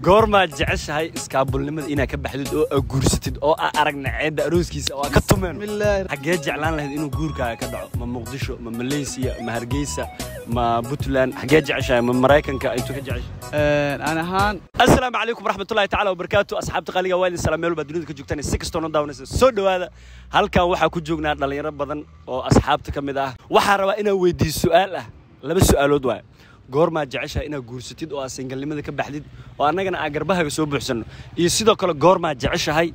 goorma jeceshahay iskaabulnimada inaad ka baxdid oo guursatid oo aragna ceeda arooskiisa oo ka tumeen xagee jeclaan lahayd inuu guurkaaga ka dhaco ma Muqdisho ma Malaysia ma Hargeysa ma Puntland xagee jeceshahay ma Mareykanka intuu ka jeceshahay ana ahaan assalaamu calaykum waraxmatullaahi tacaala wabarakaatu asxaabta qaliga waa idin salaameel baa dunida ka joogtaan si kastoo daawanaysa soo dhawaada halkan waxa ku joognaa dhalinyaro badan oo asxaabta kamid ah waxa rabaa inaan weydiiyo su'aal ah laba su'aalood waa goorma jeceshahay inaad guursatid oo singalnimada ka baxdid oo annagana aan garbahaga soo buuxsano iyo sidoo kale goorma jeceshahay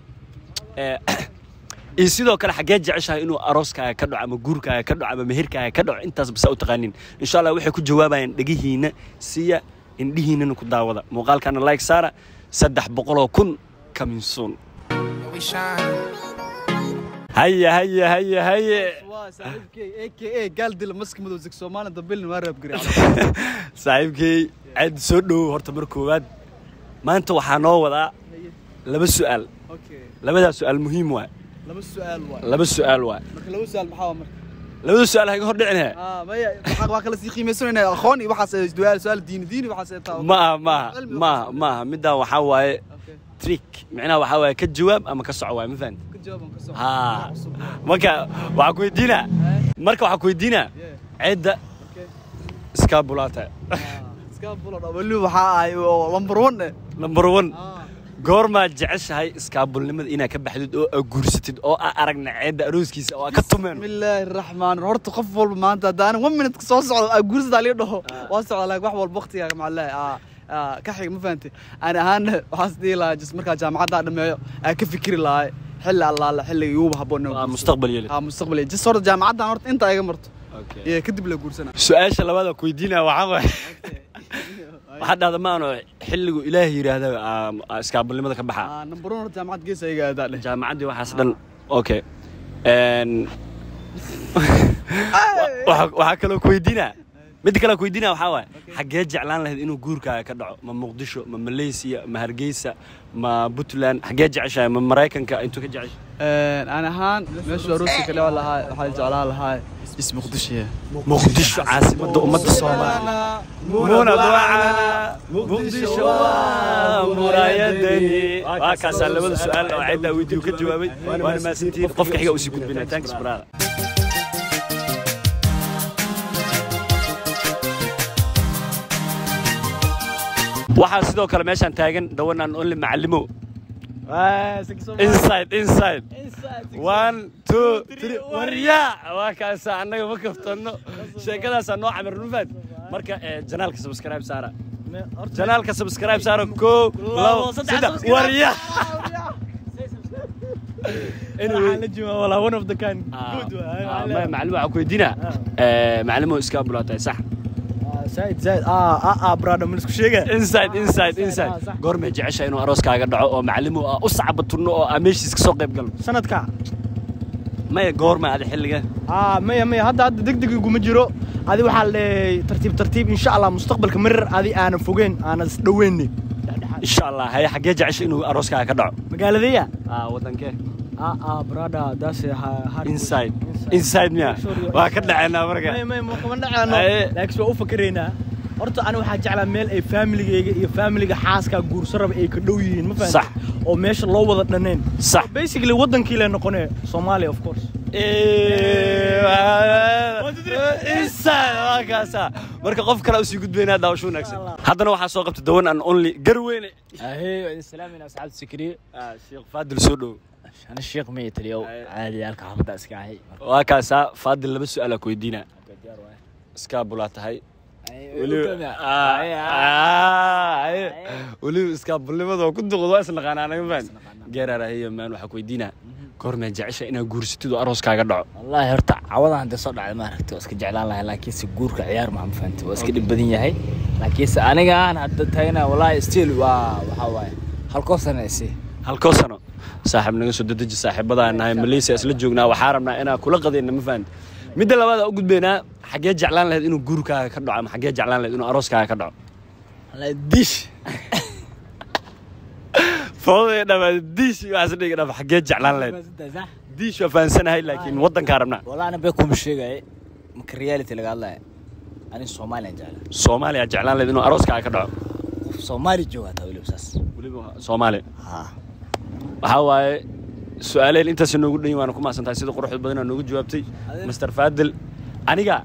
iyo sidoo kale xagee jeceshahay inuu arooskaaga ka dhaco ama guurkaaga ka dhaco ama meherkaaga ka dhaco intaas bas u taqaanin insha Allah waxay ku jawaabayaan dhagihiina siya indhihiina ku daawada muuqaalkana like saara 300,000 coming soon هيا هيا هيا هيا صاحبكي قال دل مسك مدو زك Soomaaliya dambil ma raab gari صاحبكي عاد soo dhow horta mar koowaad maanta waxa noo wadaa laba su'aal labada su'aal muhiim waa laba su'aal waa marka laba su'aal maxaa marka labada su'aal haga hor dhicina maya waxa kala sii qiimeysanaynaa aqoon iyo waxa su'aal diini waxa taa ma midda waxa waaye trick macnaha waxa waaye ka jawaab ama ka soco waa ma fahanti ها marka waxa ku weydiina ceeda iskaabulata wali waxa ay number 1 goorma jeceshahay iskaabulnimada inaad ka baxdid oo guursatid oo aragna ceeda arooskiisa oo ka tumeen bismillaahir rahmaanir horta qof walba maanta hadaan 1 minute soo socdo guursada la dhaho waa socdo laakiin wax walba waqtiga macallaa ka xig ma fahanti ana ahaan waxaas diilaa jis marka jaamacada dhameeyo ka fikiri lahay حل الله حل يوب هبونه مستقبل يلي مستقبل جس صورة جامعة دانورت أنت أيها مرت إيه كدب له قرصنا سؤال شلبادة كويدينا وعمه واحد هذا ما أنا حل إلهي هذا إسكابل لماذا كبحة نمبرون جامعة جيس أيها هذا جامعة دي وحسنا أوكي وحكلو كويدينا بدك لو كويدينا وحاول حاجة جعلان له إنه جوركا كدعو ما مقدشو ما ماليزيا ما هرجيسا ما بوتلان حاجة جعشة ما مرايكن كأنتو كجعش أنا هان مش روسي كلا ولا هاي جعلها هاي اسم مقدشة مقدشو عاصمة أمة الصومال مونا دواعنا مقدشو مرايدني وكاس على هذا السؤال وعدنا فيديو كجوابي وأنا ما سنتي قفك حاجة وسيكون بينا تانكس برا waxaa sidoo kale meeshan taagan dawanaan only macallimo inside 1 2 3 wariya waa kaas anaga ma kaftano sheekadaas noo camir nufaad marka janaalka subscribe saara ko law sida wariya wala one of the kind good macallimo waxa ku weydiina macallimo iska bulaatay sax زايد برادو من اسكو شيغا inside goorma jeceshahay inuu arooskaaga dhaco oo macallimo u sacbaturno oo ameeshiis ka soo qayb gal sanadka maya goorma aad xilliga maya hadda degdeg iguma jiro adi waxa la tartiib insha Allah mustaqbalka marar adi aan fogeen aan dhaweyn insha Allah hay xagee jeceshay inuu arooskaaga ka dhaco magaaladaya wadankee brada that's inside miya waa ka dhaceena marka ma kuma dhaceeno laakiin waa u fakireynaa horta ana waxa jeclaa meel ay family-gayga iyo family-ga xaaska guurso rab ay ka dhow yihiin ma fahanteen oo meesha loo wada dhaneen basically wadankii la noqonay Soomaaliya of course inside waa kaasa marka qof kale u sii gudbeynaa daawasho wanaagsan haddana waxa soo qabtay dawan aan only garweyne salaamina asxaabta sikriye sheekh Faadil soo dhow أنا الشيخ ميت اليوم عادي ألقى حفظ أسكاهي وكاسا فاضل لبس سؤالك ويدينا اسكابولات هاي ولي اسكابول لماذا كنت غواس نقانا أنا كمان جرى هي مان وحكي ويدينا كورما جعشة إنا جورستي دو أروس كاجر دعو والله هرتع عوضا عند صدع على ما ركت واسك جعلان الله لكن سجور كعيار ما فهمت واسك البدينة هاي لكن أنا جان حددت هنا والله ستيل وحواي هالقصة نسي هالقصة صاحب naga soo dedeji saaxiibada aan Malaysia isla joognaa waxa rabnaa inaan kula qadeyno ma fahanti midda labaad oo gudbeena xagee jeclaan lahayd inuu guurkaaga ka dhaco ama xagee jeclaan lahayd inuu arooskaaga ka dhaco la dish foodeeda dish waxa dhiga dhaf xagee jeclaan lahayd dish waa fahansanahay laakiin wadanka rabnaa wallahi ana beekum sheegay marka reality laga hadlayo ani Soomaaliya jeclaan jeclaan lahayd inuu arooskaaga ka dhaco Soomaali jooga taa waliba saas waliba Soomaali ha waxa waaye su'aalayn intaas noogu dhan waan ku maasantahay sida quruxda badan noogu jawaabtay Mr. Fadil aniga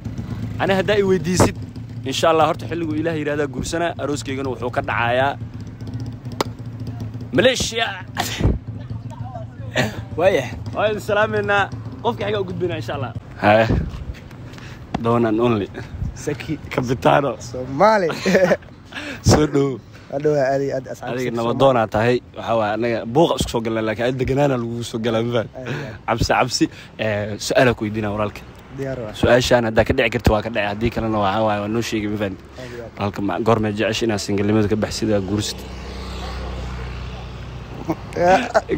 hadaa i weydiisid insha Allah horta xilligu Ilaahay yiraahdaa guursana arooskaygana wuxuu ka dhacayaa Malaysia waya way salaamina qofka xiga u gudbina insha Allah ha doon and only Saki Capitano Somali soo dhow adoo aadi asxaabta adiga nabadoona tahay waxa waa anaga buuqa isku soo galnaa laakiin deganaana lagu soo galaa mafaan cabsi su'aal ku weydiina walaalka diyaar ah su'aashaan hadaa ka dhici karto waa ka dhacay hadii kalena waa noo sheegay mafaan halka ma goorma jeceshay inaad singalnimada ka baxsida guursid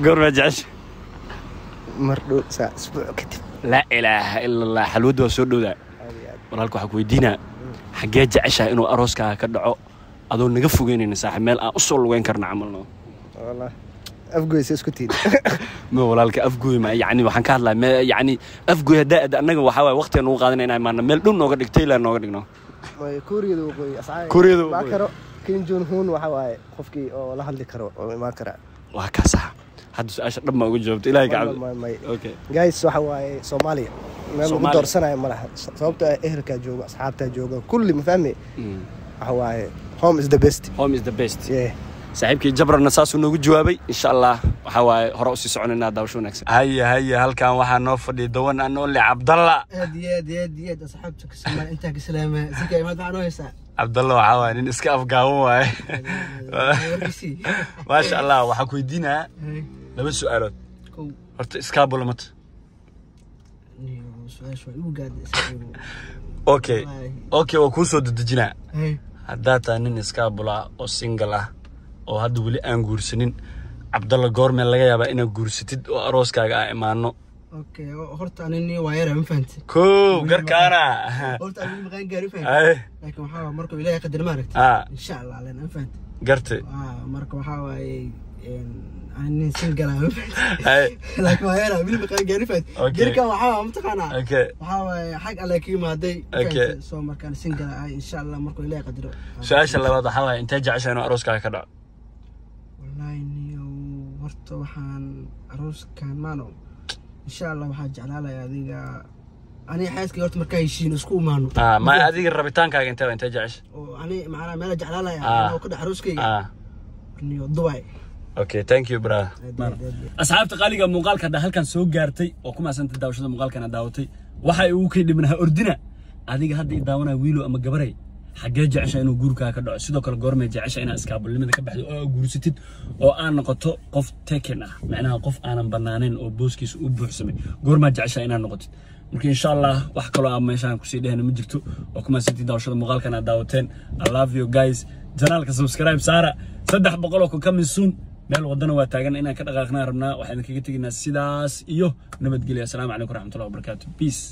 goorma jeceshay mardho saa isbuuc kadib la ilaaha illa allah xalwadu waa soo dhowdaa walaalka waxa ku weydiina xagee jeceshay inuu arooskaaga ka dhaco adoo naga fogeynayna saaxiib meel aan u soo lugeyn karna camalno والله afgoys isku tiin ma walaalka afgooy ma yani waxaan ka hadlaa ma yani afgooy hadaa anaga waxa way waqtiga ugu qaadanayna maana meel dhow nooga dhigtay ilaa nooga dhigno way kuuriyada ugu asxaab kuuriyada ma karo Kim Jong Un waxa waaye qofkii oo la hadli karo oo imaan kara waa ka sax hadda su'aasha dhab ma ugu jawaabtay ilaahay ka cabdi okay guys waxa waaye Soomaaliya meel ugu doorsanayo malaha sababtoo ah ehelka jooga asxaabta jooga kulli ma fahmi waxa waaye home is the best yeah saaxiibkii jabrana saasuu noogu jawaabay insha Allah waxa waaye hore u sii soconaynaa daawasho wanaagsan haya halkan waxaa noo fadhiya dawan aan oo le Cabdalla aad asxaabta ka sameeyay inta ka salaamay sika imaad waxaan oo heesaa Cabdalla waxa waaye nin iska afgaawan waaye ma sha Allah waxa ku weydiinaa laba su'aalood horta iskaabula mata okay waa ku soo dadajinaa hadda taa nin iskaabula oo single ah oo hadda wali aan guursanin Cabdalla goormeel laga yaabaa inaad guursatid oo arooskaaga ah imaano okay horta anini waa yara ma fahanti ko garkaana horta anini maqaan gaari fahanti laakiin waxa markuu Ilaahay qadar ma aragtay insha Allah leen ma fahanti gartay marka waxa waaye anini single ah laakiin waa yara bil maqaan gaari fahanti garka waxa mutaqana waxa waaye xaq alla ka imaaday soo markaan single ah insha Allah markuu Ilaahay qadaro su'aasha labaad waxa waaye intee jeceshay inuu arooskaaga ka dhaco horta waxaan arooskan maano insha Allah waxa jeclaalayaa adiga ani xaaskii horta markaa heshiin isku imaano ma adiga rabitaankaaga intee jeceshay oo ani macna meel jeclaalayaa oo ka dhax arooskayga niyo Dubai okay thank you brother asxaabta qaaliga muuqaalka halkan soo gaartay oo kuma santa daawashada muuqaalkana daawatay waxa uu ka dhibnaha ordina adiga hadda daawana wiilo ama gabaray xagee jeceshay inuu guurka ka dhaco sidoo kale goorma jeceshay inaad iskaabulnimada ka baxdo oo guursatid oo aan noqoto qof taken ah macnaha qof aanan banaaneyn oo booskiisa u buuxsamay goorma jeceshay inaad noqotid marka insha Allah wax kale oo meeshaan ku sii dhehna ma jirto oo kuma sii daawashada muuqaalkana daawateen I love you guys channelka subscribe saara 300 oo ka misun meel wadana waa taagan inaan ka dhaqaaqnaa rabnaa waxaan kaga tagnaa sidaas iyo nabadgelyo assalamu alaykum warahmatullahi wabarakatuh peace